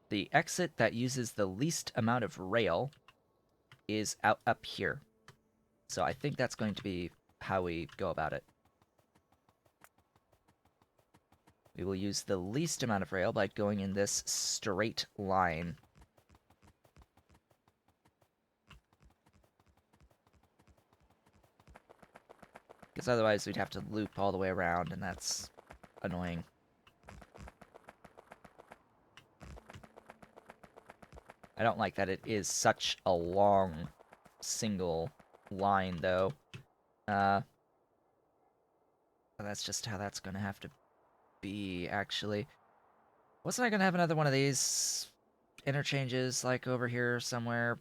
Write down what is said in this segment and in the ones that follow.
the exit that uses the least amount of rail is out up here. So I think that's going to be how we go about it. We will use the least amount of rail by going in this straight line. Because otherwise we'd have to loop all the way around, and that's annoying. I don't like that it is such a long single line, though. That's just how that's gonna have to be, actually. Wasn't I gonna have another one of these interchanges, like, over here somewhere?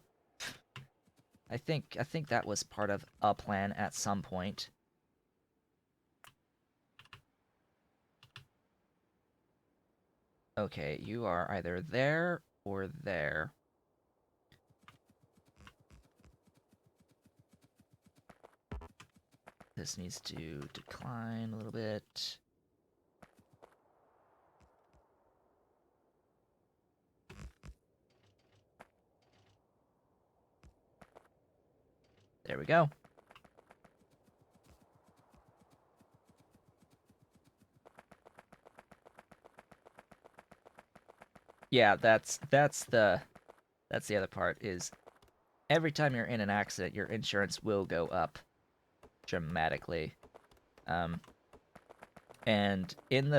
I think that was part of a plan at some point. Okay, you are either there or there. This needs to decline a little bit. There we go. Yeah, that's the other part, is every time you're in an accident, your insurance will go up dramatically. And in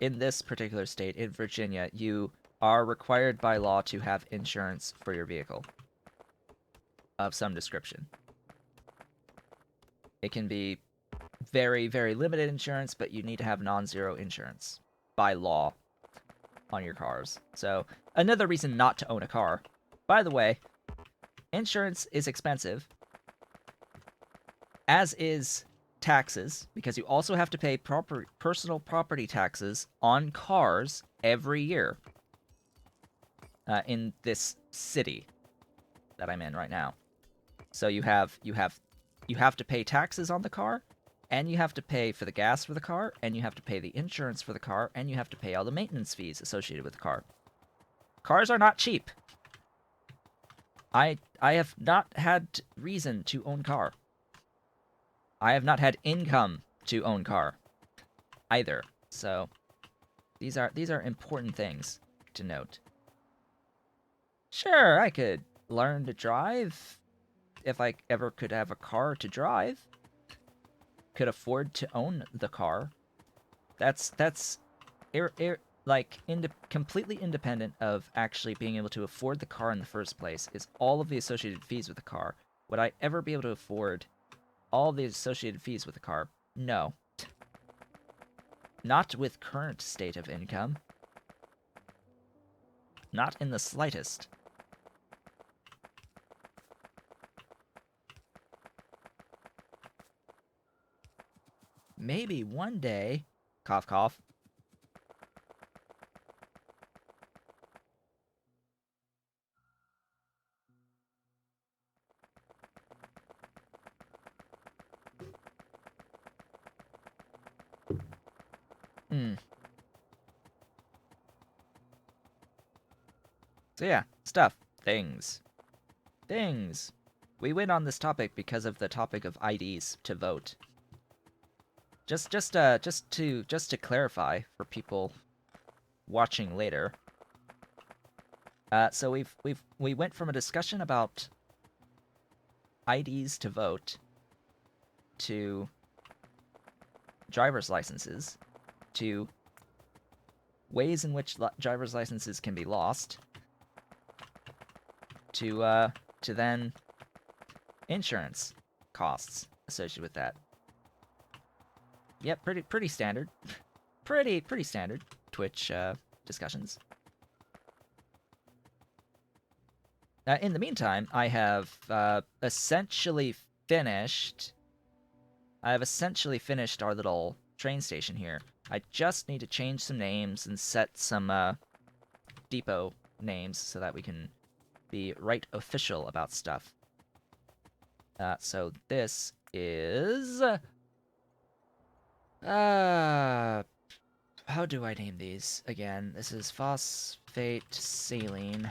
this particular state, in Virginia, you are required by law to have insurance for your vehicle of some description. It can be very, very limited insurance, but you need to have non-zero insurance by law on your cars. So, another reason not to own a car. By the way, insurance is expensive, as is taxes, because you also have to pay personal property taxes on cars every year in this city that I'm in right now. So you have to pay taxes on the car, and you have to pay for the gas for the car, and you have to pay the insurance for the car, and you have to pay all the maintenance fees associated with the car. Cars are not cheap. I have not had reason to own car. I have not had income to own car either. So these are important things to note. Sure, I could learn to drive if I ever could have a car to drive. Could afford to own the car. That's like completely independent of actually being able to afford the car in the first place, is all of the associated fees with the car. Would I ever be able to afford all the associated fees with the car? No. Not with current state of income. Not in the slightest. Maybe one day, cough cough. So yeah, stuff. Things. Things. We went on this topic because of the topic of IDs to vote. Just to clarify for people watching later. So we went from a discussion about IDs to vote to driver's licenses to ways in which driver's licenses can be lost to then insurance costs associated with that. Yep, pretty standard. pretty standard Twitch discussions. In the meantime, I have essentially finished our little train station here. I just need to change some names and set some depot names so that we can be right official about stuff. So this is... how do I name these again? This is Phosphates. phosphate saline.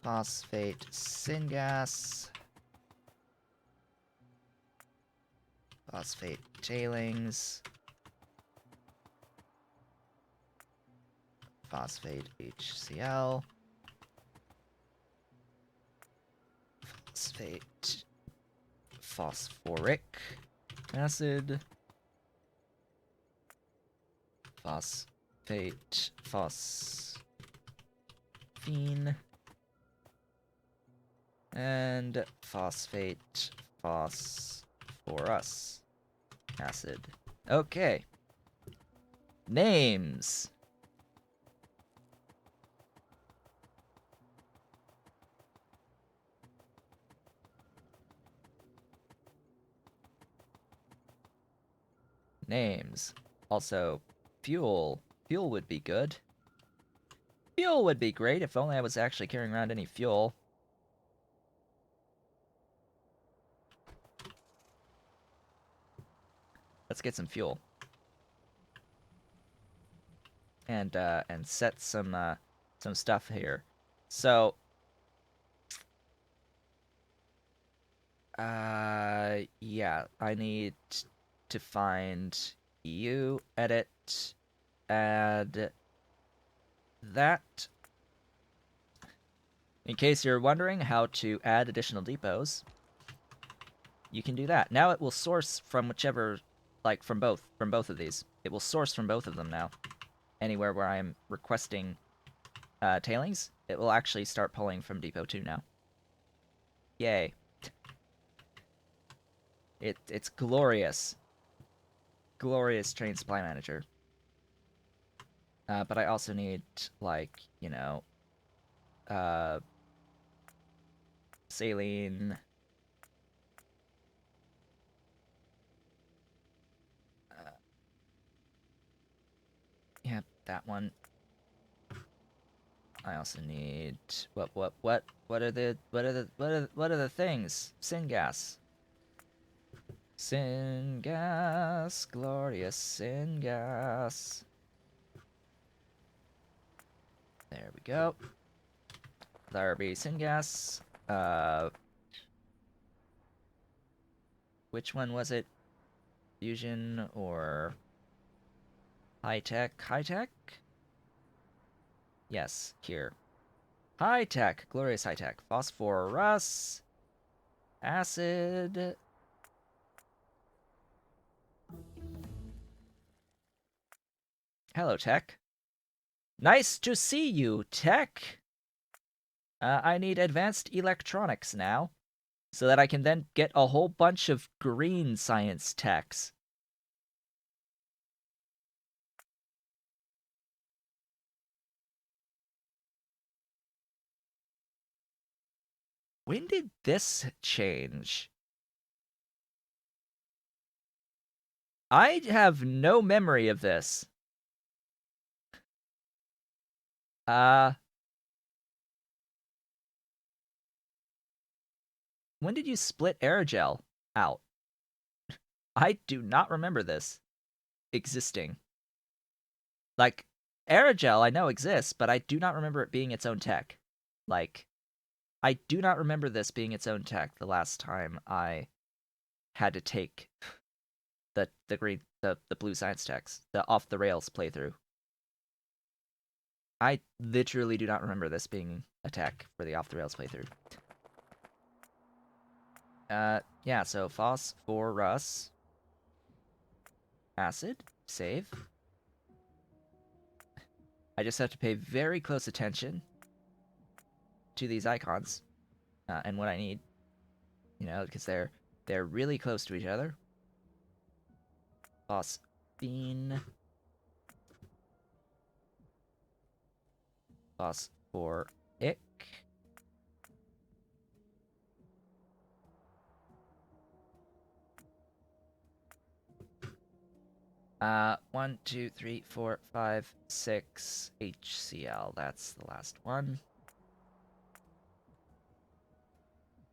Phosphate syngas. Phosphate tailings. Phosphate HCl. Phosphate phosphoric acid. Phosphate phosphine. And phosphate phosphorus acid. Okay. Names. Names. Also, fuel. Fuel would be good. Fuel would be great if only I was actually carrying around any fuel. Let's get some fuel. And set some stuff here. So yeah, I need to find EU, edit, add that. In case you're wondering how to add additional depots, you can do that. Now it will source from whichever, like from both of these. It will source from both of them now. Anywhere where I'm requesting tailings, it will actually start pulling from Depot 2 now. Yay. It's glorious. Glorious train supply manager. But I also need, like, you know, saline. Yeah, that one. I also need what are the things? Syngas. Syngas, glorious syngas. There we go. There be syngas. Which one was it? Fusion or high tech? High tech? Yes, here. High tech, glorious high tech. Phosphorus, acid. Hello, Tech. Nice to see you, Tech. I need advanced electronics now, so that I can then get a whole bunch of green science techs. When did this change? I have no memory of this. When did you split aerogel out? I do not remember this existing. Like, aerogel I know exists, but I do not remember it being its own tech. Like, I do not remember this being its own tech the last time I had to take the blue science techs, the off the rails playthrough. I literally do not remember this being a tech for the off the rails playthrough. Yeah, so phosphorus acid, save. I just have to pay very close attention to these icons and what I need, you know, because they're really close to each other. Phosphine, phosphoric, 1, 2, 3, 4, 5, 6 HCl. That's the last one.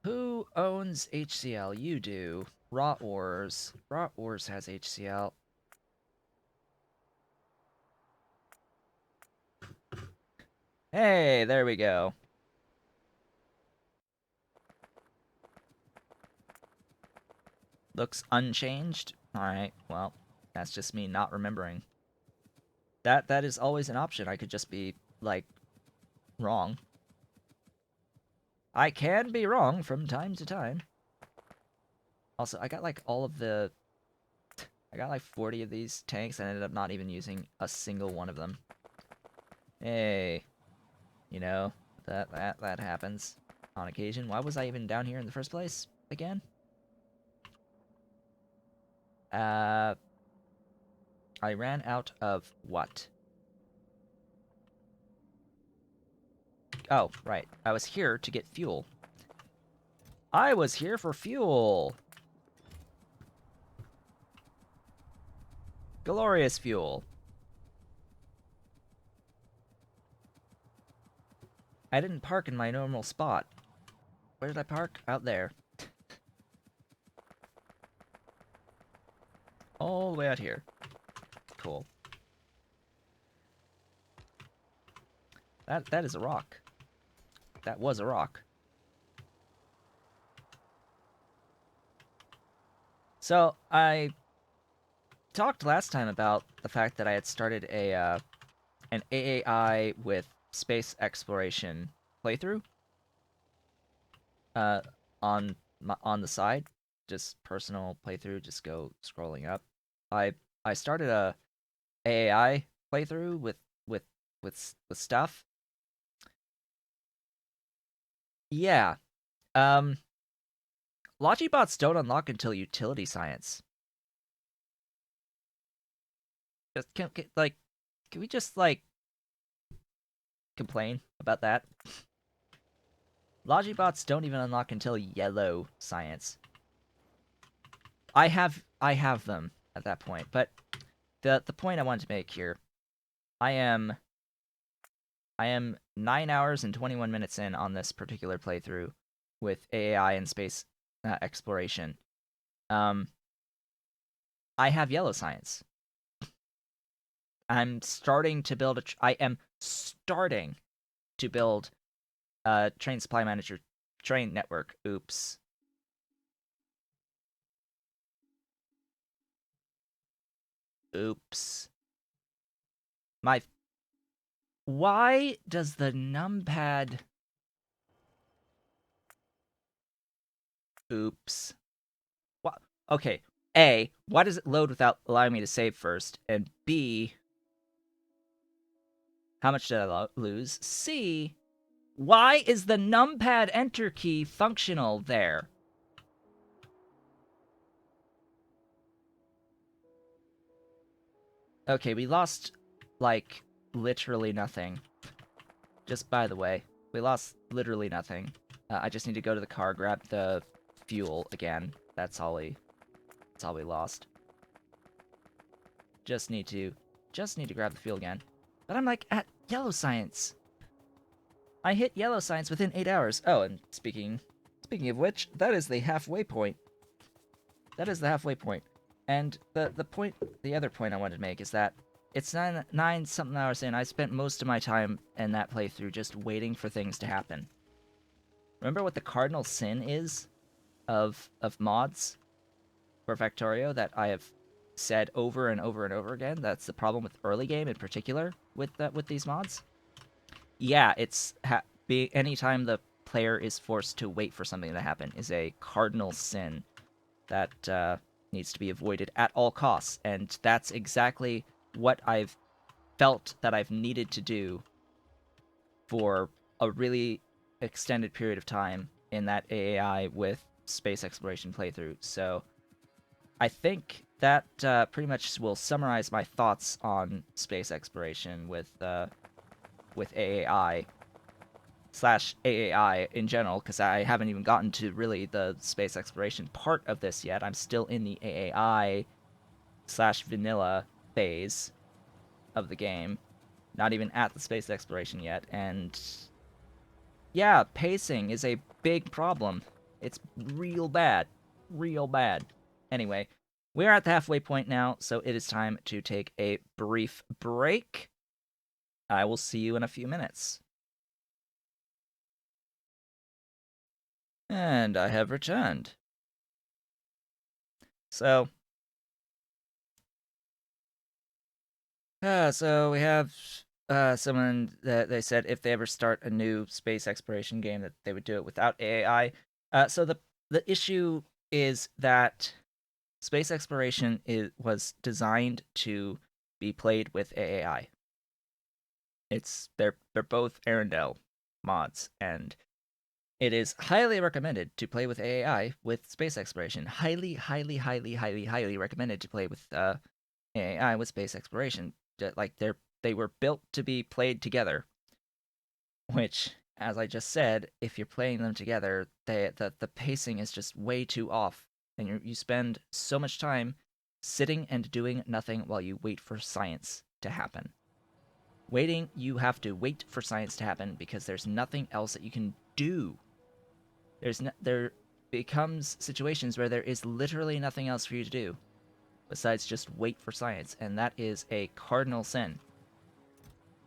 Who owns HCl? You do. Raw Ores. Raw Ores has HCl. Hey, there we go. Looks unchanged. Alright, well, that's just me not remembering. That is always an option. I could just be, like, wrong. I can be wrong from time to time. Also, I got, like, I got, like, 40 of these tanks, and I ended up not even using a single one of them. Hey. You know, that happens on occasion. Why was I even down here in the first place again? I ran out of what? Oh, right. I was here to get fuel. I was here for fuel. Glorious fuel. I didn't park in my normal spot. Where did I park? Out there. All the way out here. Cool. That is a rock. That was a rock. So, I talked last time about the fact that I had started an AAI with space exploration playthrough uh, on the side, just personal playthrough, just go scrolling up. I I started a AAI playthrough with with stuff. Yeah. Um Logibots don't unlock until utility science. Just can we just like complain about that? Logibots don't even unlock until yellow science. I have them at that point, but the point I wanted to make here, I am I am 9 hours and 21 minutes in on this particular playthrough with AI and space exploration. Um, I have yellow science. I'm starting to build I am starting to build a train supply manager train network. Oops. Oops. My Why does the numpad oops. What? Okay. A, why does it load without allowing me to save first? And B, how much did I lose? C, why is the numpad enter key functional there? Okay, we lost, like, literally nothing. Just by the way, we lost literally nothing. I just need to go to the car, grab the fuel again. That's all we lost. Just need to grab the fuel again. But I'm like at yellow science. I hit yellow science within 8 hours. Oh, and speaking of which, that is the halfway point. That is the halfway point. And the other point I wanted to make is that it's nine something hours in. I spent most of my time in that playthrough just waiting for things to happen. Remember what the cardinal sin is of mods for Factorio that I have said over and over and over again? That's the problem with early game in particular with these mods. Yeah, it's anytime the player is forced to wait for something to happen is a cardinal sin that needs to be avoided at all costs, and that's exactly what I've felt that I've needed to do for a really extended period of time in that AAI with space exploration playthrough. So I think that pretty much will summarize my thoughts on space exploration with AAI slash AAI in general, because I haven't even gotten to really the space exploration part of this yet. I'm still in the AAI slash vanilla phase of the game, not even at the space exploration yet. And yeah, pacing is a big problem. It's real bad. Real bad. Anyway, we're at the halfway point now, so it is time to take a brief break. I will see you in a few minutes. And I have returned. So, so we have someone that they said if they ever start a new space exploration game that they would do it without AI. So the issue is that space exploration was designed to be played with AI. They're both Arendelle mods, and it is highly recommended to play with AI with space exploration. Highly, highly, highly, highly, highly recommended to play with AI with space exploration. Like they were built to be played together. Which, as I just said, if you're playing them together, the pacing is just way too off, and you spend so much time sitting and doing nothing while you wait for science to happen. You have to wait for science to happen because there's nothing else that you can do. There becomes situations where there is literally nothing else for you to do besides just wait for science, and that is a cardinal sin.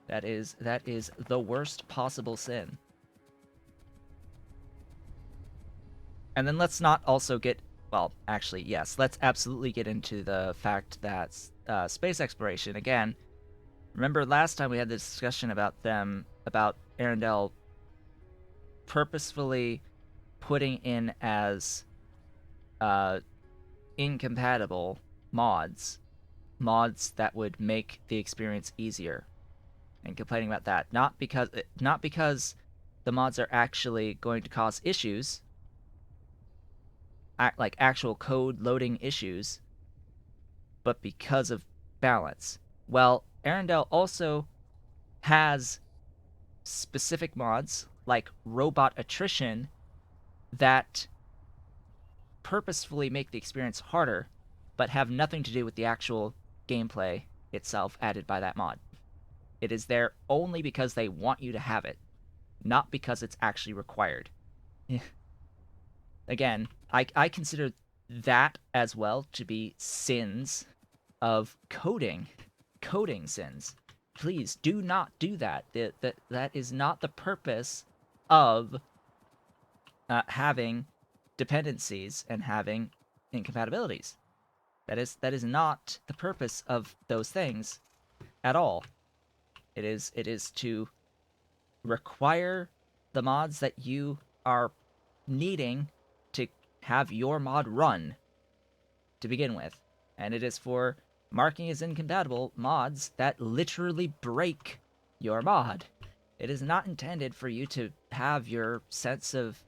That is the worst possible sin. And then let's not also get, well, actually, yes, let's absolutely get into the fact that space exploration, again, remember last time we had this discussion about Arendelle purposefully putting in as uh, incompatible mods, mods that would make the experience easier, and complaining about that. Not because the mods are actually going to cause issues, like actual code loading issues, but because of balance. Well, Arendelle also has specific mods like robot attrition that purposefully make the experience harder, but have nothing to do with the actual gameplay itself added by that mod. It is there only because they want you to have it, not because it's actually required. Again, I consider that as well to be sins of coding sins. Please do not do that. That is not the purpose of having dependencies and having incompatibilities. That is not the purpose of those things at all. It is to require the mods that you are needing to have your mod run to begin with. And it is for marking as incompatible mods that literally break your mod. It is not intended for you to have your sense of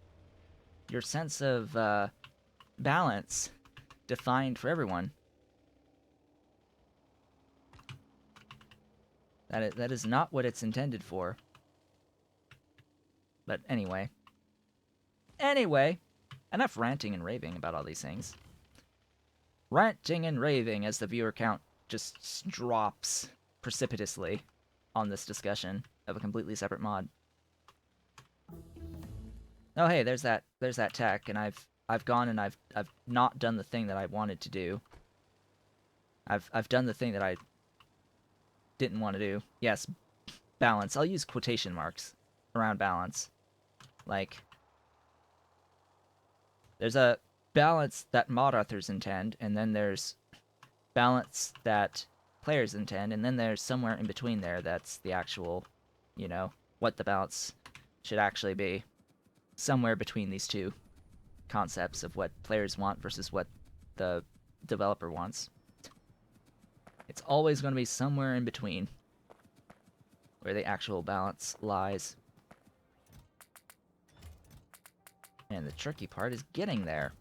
balance defined for everyone. That is not what it's intended for. But anyway, enough ranting and raving about all these things. Ranting and raving as the viewer count just drops precipitously on this discussion of a completely separate mod. Oh hey, there's that tech, and I've gone and I've not done the thing that I wanted to do. I've done the thing that I didn't want to do. Yes, balance. I'll use quotation marks around balance. Like there's a balance that mod authors intend, and then there's balance that players intend, and then there's somewhere in between there that's the actual, what the balance should actually be. Somewhere between these two concepts of what players want versus what the developer wants. It's always going to be somewhere in between where the actual balance lies. And the tricky part is getting there.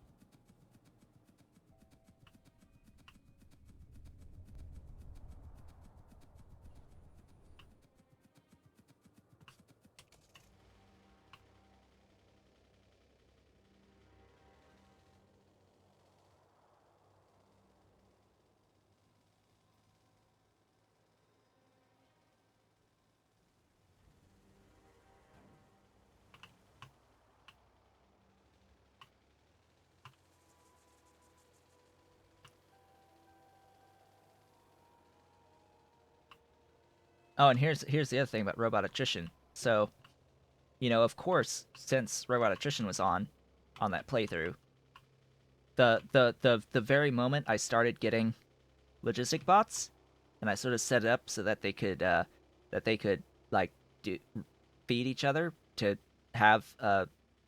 Oh, and here's the other thing about robot attrition. So, of course, since robot attrition was on, on that playthrough. The very moment I started getting logistic bots, and I sort of set it up so that they could like do, feed each other to have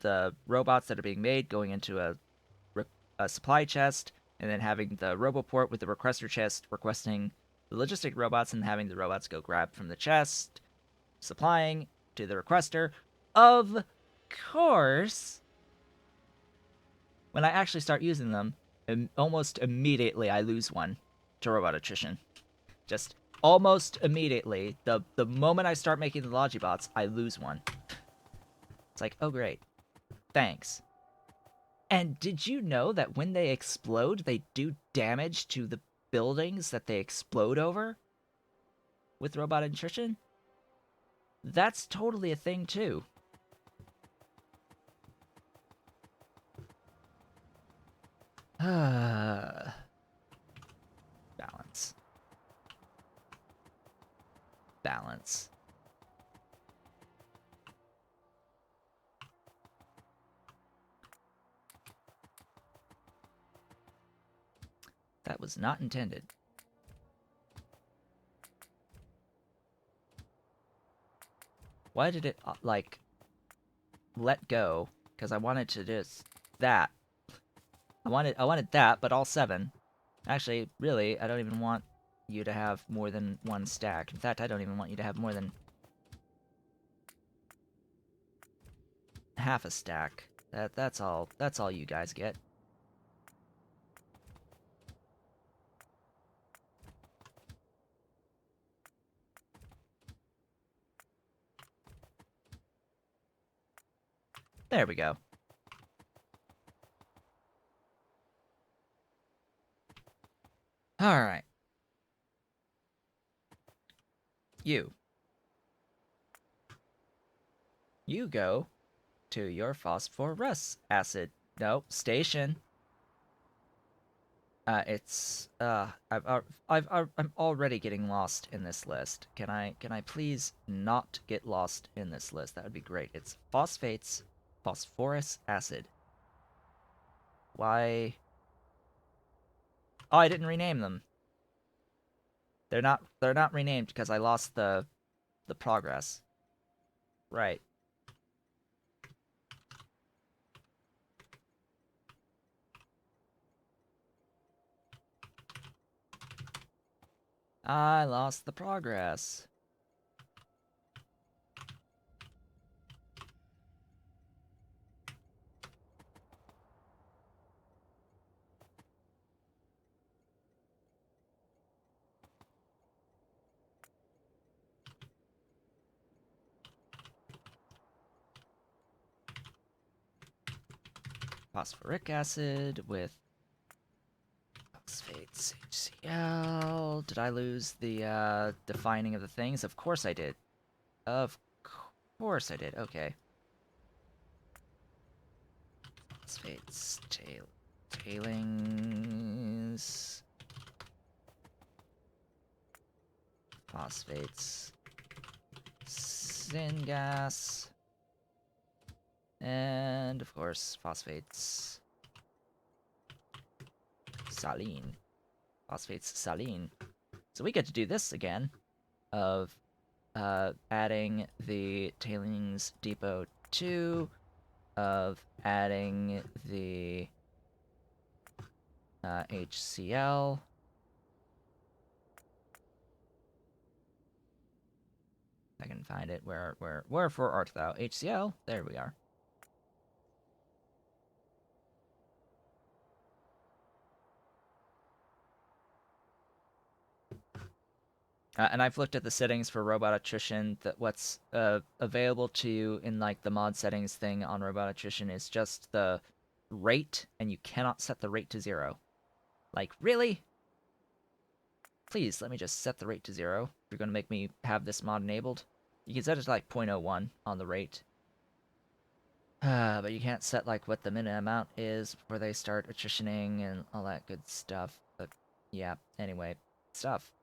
the robots that are being made going into a supply chest, and then having the roboport with the requester chest requesting the logistic robots, and having the robots go grab from the chest, supplying to the requester. Of course, when I actually start using them, almost immediately I lose one to robot attrition. Just almost immediately, the moment I start making the Logibots, I lose one. It's like, oh great, thanks. And did you know that when they explode, they do damage to the buildings that they explode over with robot attrition? That's totally a thing too. Balance. Balance. That was not intended. Why did it, like, let go? Because I wanted to just that. I wanted that, but all 7. Actually, really, I don't even want you to have more than 1 stack. In fact, I don't even want you to have more than half a stack. That's all you guys get. There we go. Alright. You. You go to your phosphorus acid. No, station. I'm already getting lost in this list. Can I please not get lost in this list? That would be great. It's phosphates, phosphorus acid. Why? Oh, I didn't rename them. They're not renamed because I lost the progress. Right. I lost the progress. Phosphoric acid with phosphates, HCl. Did I lose the defining of the things? Of course I did. Of course I did. Okay. Phosphates, tailings. Phosphates, syngas. And, of course, phosphates, saline. Phosphates, saline. So we get to do this again, of adding the tailings depot 2, of adding the HCl. I can find it. Wherefore art thou? HCl? There we are. And I've looked at the settings for robot attrition. That what's available to you in like the mod settings thing on robot attrition is just the rate, and you cannot set the rate to 0. Like, really? Please let me just set the rate to 0. If you're going to make me have this mod enabled, you can set it to like 0.01 on the rate. But you can't set like what the minute amount is before they start attritioning and all that good stuff. But yeah, anyway,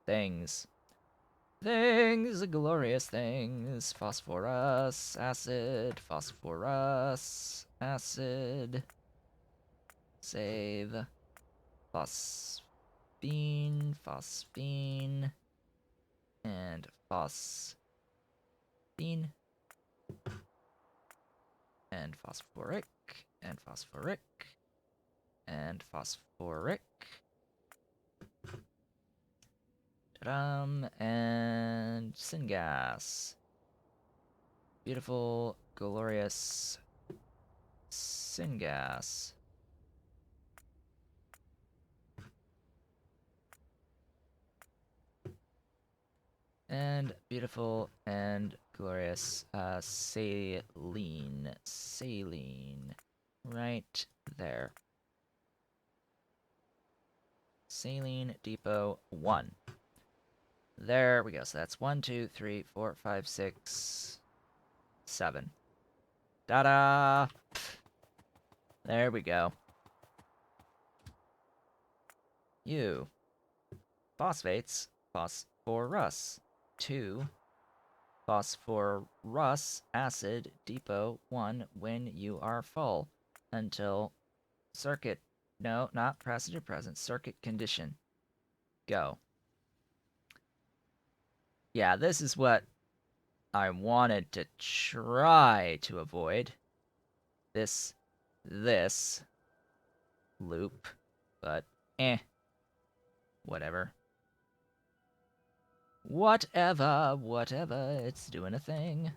things. Things, glorious things. Phosphorus, acid, phosphorus, acid. Save. Phosphine, phosphine, and phosphine, and phosphoric, and phosphoric, and phosphoric. And syngas. Beautiful, glorious syngas. And beautiful and glorious saline. Saline. Right there. Saline Depot 1. There we go. So that's 1, 2, 3, 4, 5, 6, 7. Ta-da! There we go. You. Phosphates. Phosphorus. 2. Phosphorus acid depot 1 when you are full. Until circuit. No, not passenger present. Circuit condition. Go. Yeah, this is what I wanted to try to avoid. This loop, but whatever. Whatever, it's doing a thing.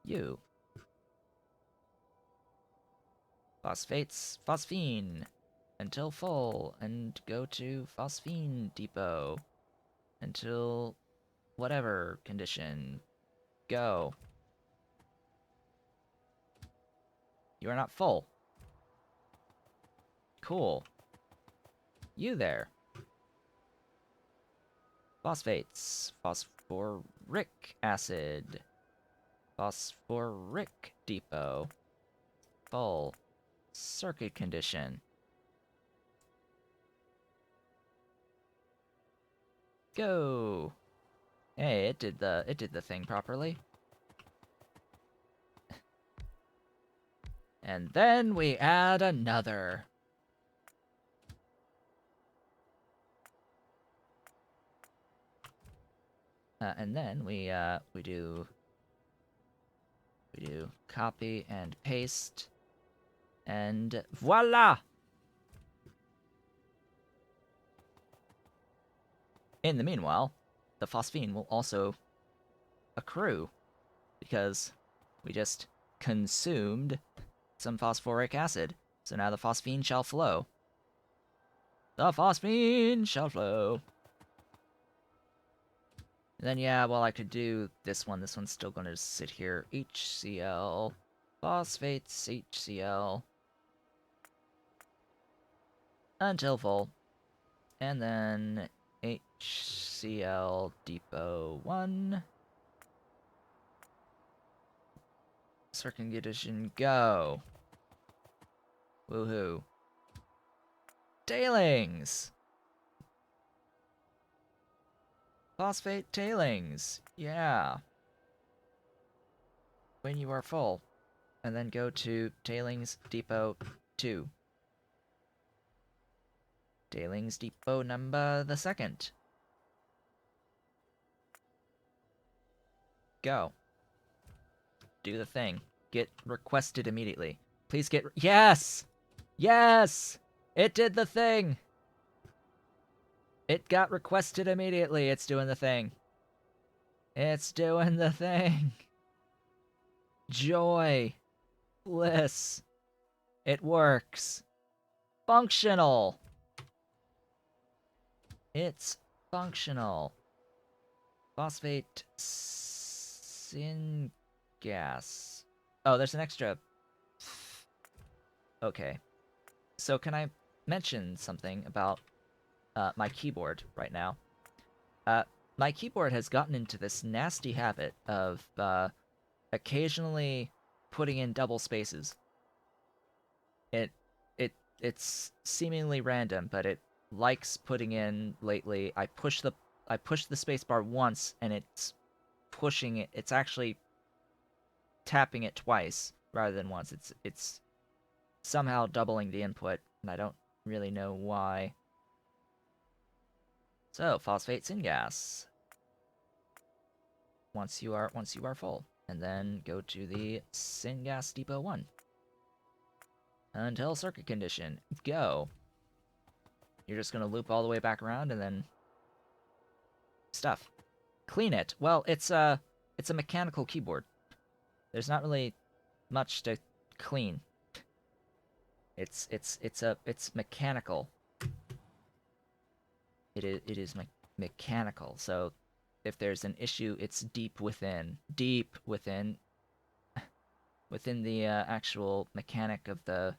You. Phosphates, phosphine, until full, and go to phosphine depot, until whatever condition. Go. You are not full. Cool. You there. Phosphates. Phosphoric acid. Phosphoric depot. Full. Circuit condition. Go. Hey, it did the thing properly. And then we add another. And then we do copy and paste, and voila! In the meanwhile, the phosphine will also accrue, because we just consumed some phosphoric acid. So now the phosphine shall flow. The phosphine shall flow. Then, yeah, well, I could do this one. This one's still going to sit here. HCl. Phosphates, HCl. Until full. And then HCl Depot 1. Circuit condition, go. Woohoo. Tailings! Phosphate tailings, yeah. When you are full. And then go to Tailings Depot 2. Tailings Depot number the 2nd. Go. Do the thing. Get requested immediately. Please get... Yes! Yes! It did the thing! It got requested immediately. It's doing the thing. It's doing the thing. Joy. Bliss. It works. Functional. It's functional. Phosphate syngas. Oh, there's an extra. Okay. So can I mention something about my keyboard right now? My keyboard has gotten into this nasty habit of occasionally putting in double spaces. It's seemingly random, but it likes putting in lately. I push the spacebar once, and it's pushing it. It's actually tapping it twice rather than once. It's somehow doubling the input, and I don't really know why. So, phosphate syngas. Once you are full, and then go to the syngas depot 1 until circuit condition. Go. You're just gonna loop all the way back around and then stuff. Clean it. Well, it's a mechanical keyboard. There's not really much to clean. It's mechanical. It is mechanical. So if there's an issue, it's deep within within the actual mechanic of the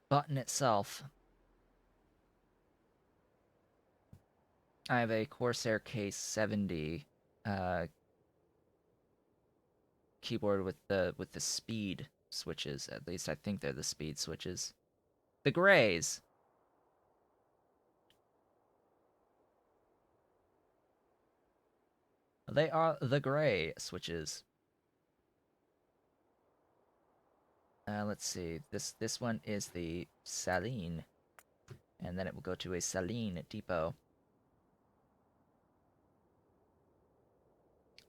button itself. I have a Corsair Case 70 keyboard with the speed switches. At least I think they're the speed switches. The grays. They are the gray switches. Let's see. This one is the Saline, and then it will go to a Saline depot.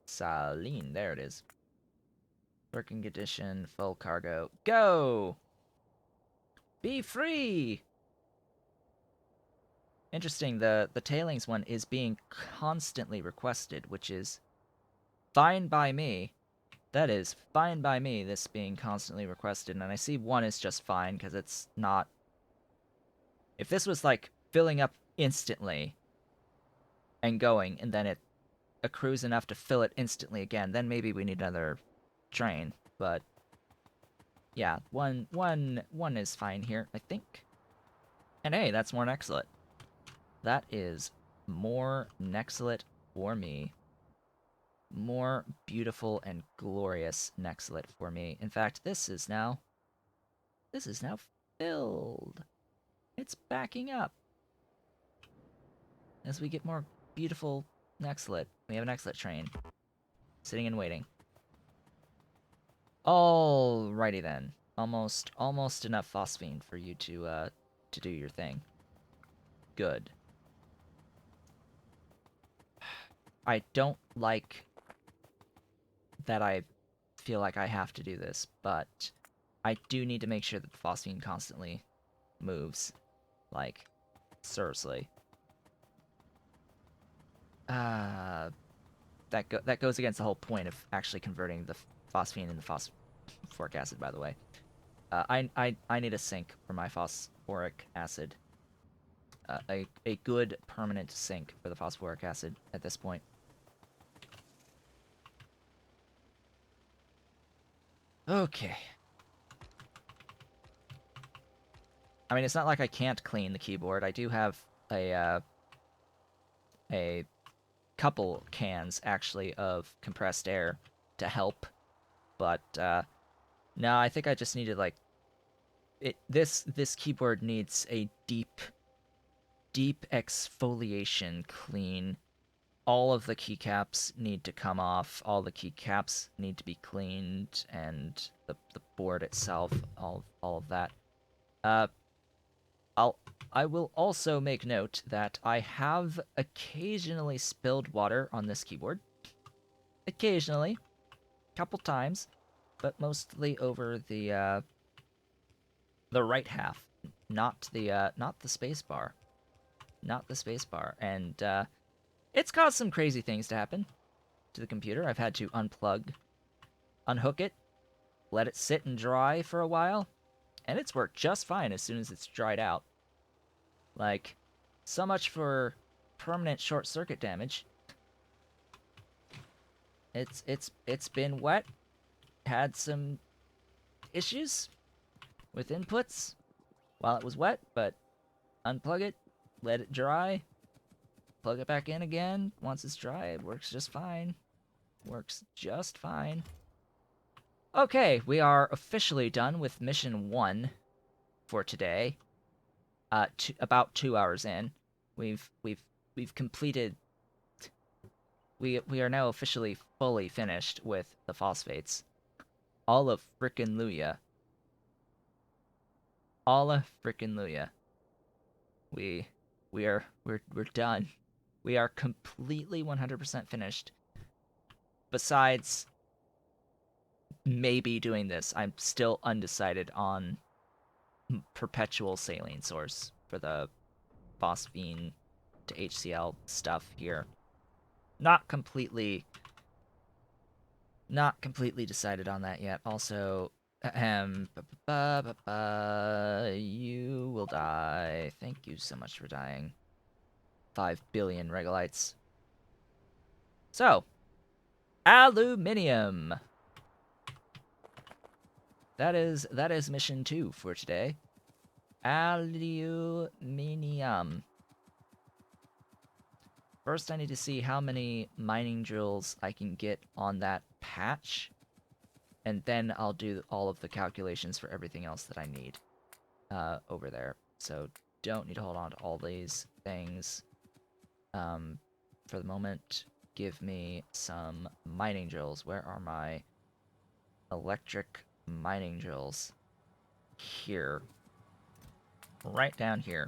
Saline, there it is. Working condition, full cargo. Go! Be free! Interesting, the tailings one is being constantly requested, which is fine by me. That is fine by me, this being constantly requested, and I see 1 is just fine, because it's not... If this was, like, filling up instantly and going, and then it accrues enough to fill it instantly again, then maybe we need another train, but... Yeah, one is fine here, I think. And hey, that's more Nexlet. That is more Nexlet for me. More beautiful and glorious Nexlet for me. In fact, this is now filled. It's backing up. As we get more beautiful Nexlet. We have an Nexlet train. Sitting and waiting. Alrighty then. Almost enough phosphine for you to do your thing. Good. I don't like that I feel like I have to do this, but I do need to make sure that the phosphine constantly moves. Like, seriously. That goes against the whole point of actually converting the phosphine into phosphoric acid, by the way. I need a sink for my phosphoric acid. A good permanent sink for the phosphoric acid at this point. Okay. I mean, it's not like I can't clean the keyboard. I do have a couple cans, actually, of compressed air to help. But, no, I think I just needed, like... This keyboard needs a deep exfoliation clean. All of the keycaps need to come off. All the keycaps need to be cleaned, and the board itself, all of that. I will also make note that I have occasionally spilled water on this keyboard. Occasionally, couple times, but mostly over the right half, not the space bar, and it's caused some crazy things to happen to the computer. I've had to unhook it, let it sit and dry for a while, and it's worked just fine as soon as it's dried out. Like, so much for permanent short circuit damage. It's been wet, had some issues with inputs while it was wet, but unplug it, let it dry, plug it back in again. Once it's dry, it works just fine. Works just fine. Okay, we are officially done with mission 1 for today. About 2 hours in, we've completed. We are now officially fully finished with the phosphates. Alla frickin' Luya. Alla frickin' Luya. We we're done. We are completely 100% finished. Besides maybe doing this, I'm still undecided on perpetual saline source for the phosphine to HCl stuff here. Not completely decided on that yet. Also, you will die. Thank you so much for dying. 5 billion regolites. So, aluminium. That is mission 2 for today. Aluminium. First, I need to see how many mining drills I can get on that patch, and then I'll do all of the calculations for everything else that I need over there. So don't need to hold on to all these things. For the moment, give me some mining drills. Where are my electric mining drills? Here. Right down here.